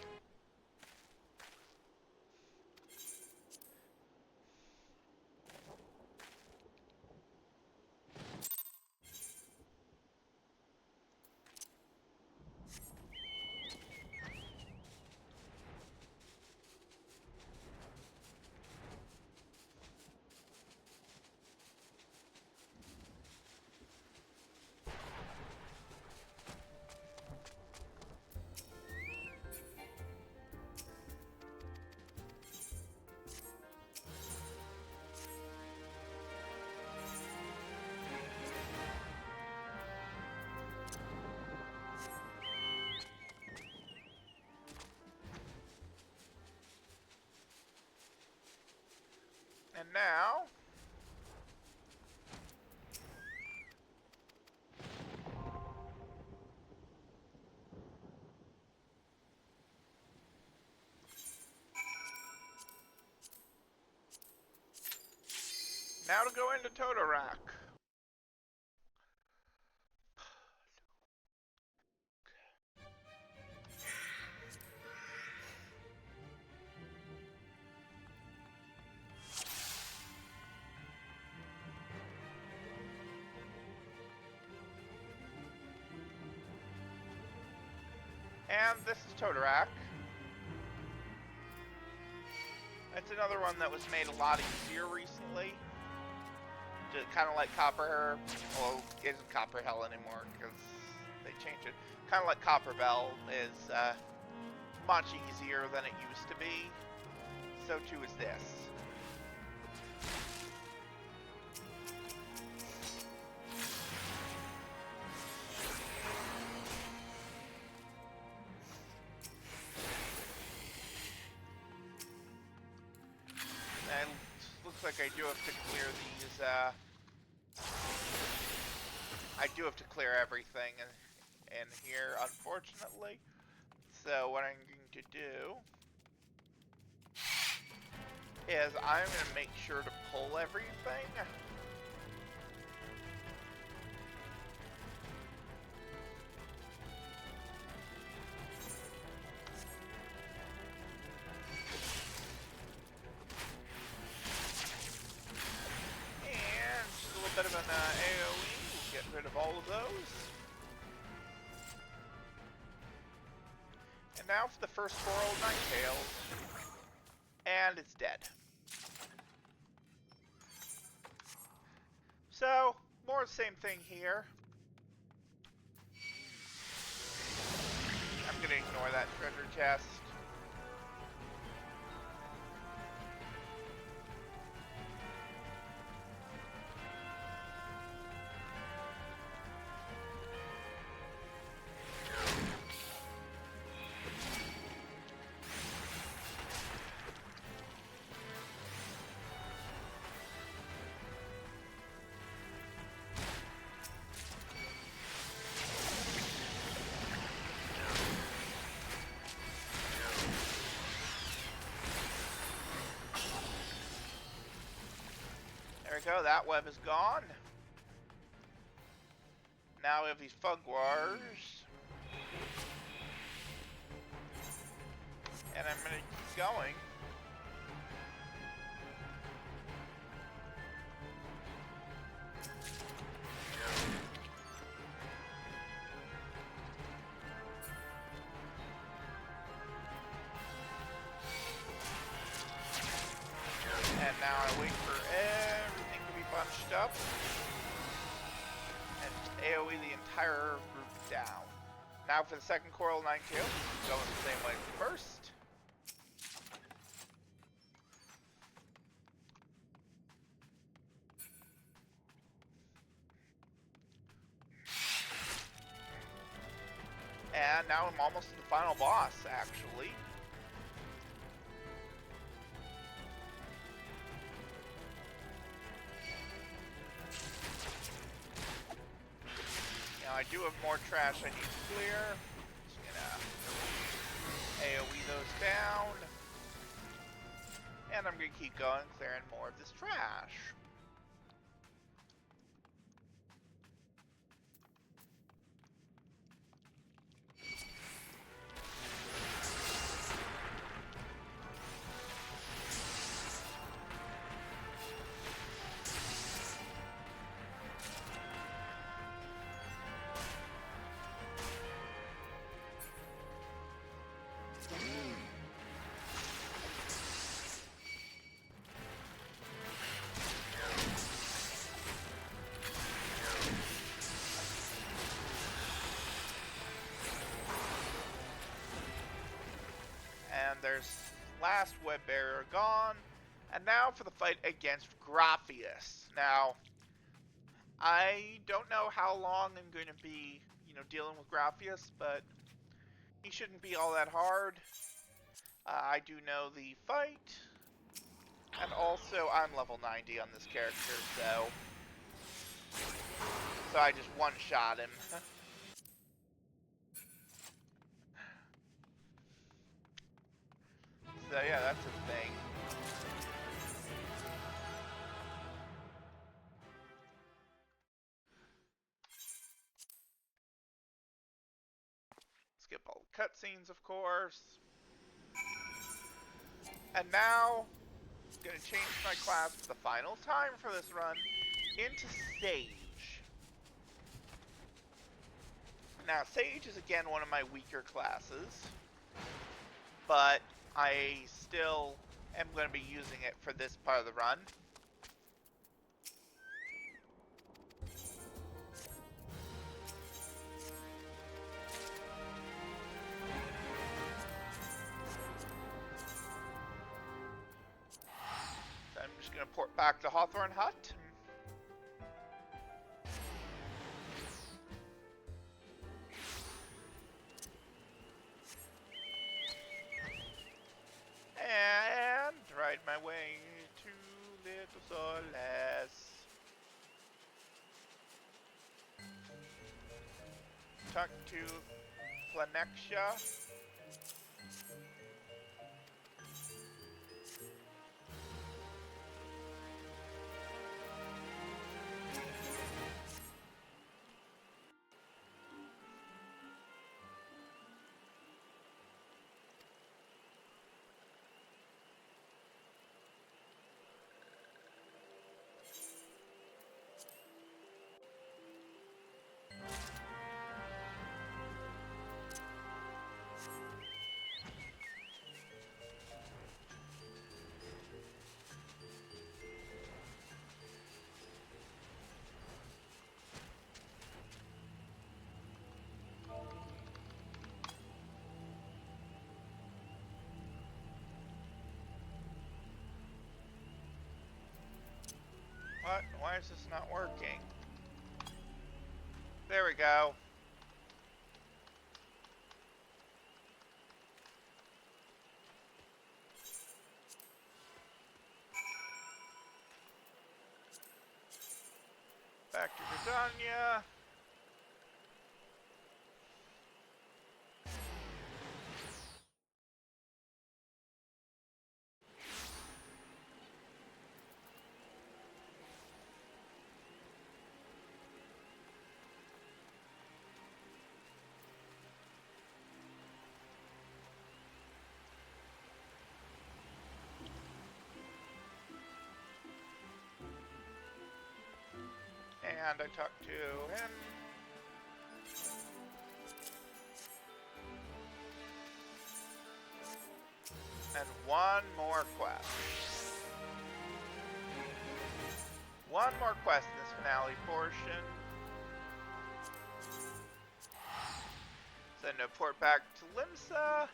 And now, to go into Totorak. And this is Totorak. It's another one that was made a lot easier recently. Just kind of like Copper, well, it isn't Copper Hell anymore because they changed it. Kind of like Copper Bell is much easier than it used to be. So too is this. And looks like I do have to clear these I do have to clear everything in here, unfortunately. So what I'm going to do is I'm going to make sure to pull everything. And just a little bit of an AoE. We'll get rid of all of those. And now for the first Coral Ninetales. And it's dead. So, more of the same thing here. I'm going to ignore that treasure chest. There we go, that web is gone. Now we have these Fugwars. And I'm gonna keep going. And now I wait for everything to be bunched up. And AoE the entire group down. Now for the second Coral Ninetales, going the same way as the first. And now I'm almost to the final boss, actually. Now I do have more trash I need to clear. Just gonna AoE those down. And I'm gonna keep going, clearing more of this trash. And there's last web barrier gone. And now for the fight against Graphius. Now, I don't know how long I'm going to be, dealing with Graphius, but he shouldn't be all that hard. I do know the fight. And also, I'm level 90 on this character, so I just one-shot him. So yeah, that's a thing. Skip all the cutscenes, of course. And now, I'm going to change my class for the final time for this run into Sage. Now, Sage is again one of my weaker classes, but I still am going to be using it for this part of the run. So I'm just going to port back to Hawthorne Hut. And ride my way to Little Solace. talk to Flanexia. What? Why is this not working? There we go. Back to Britannia. And I talked to him. And one more quest. One more quest in this finale portion. Then to port back to Limsa.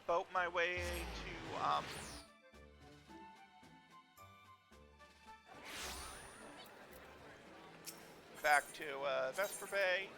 Boat my way to back to Vesper Bay.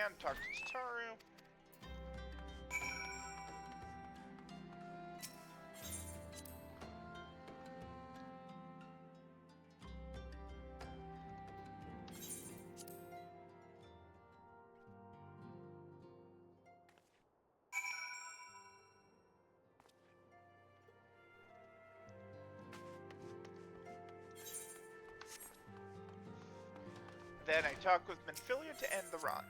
And talk to Tataru. Then I talk with Menphilia to end the run.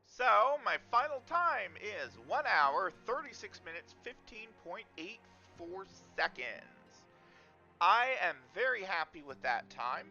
So, my final time is 1 hour, 36 minutes, 15.84 seconds. I am very happy with that time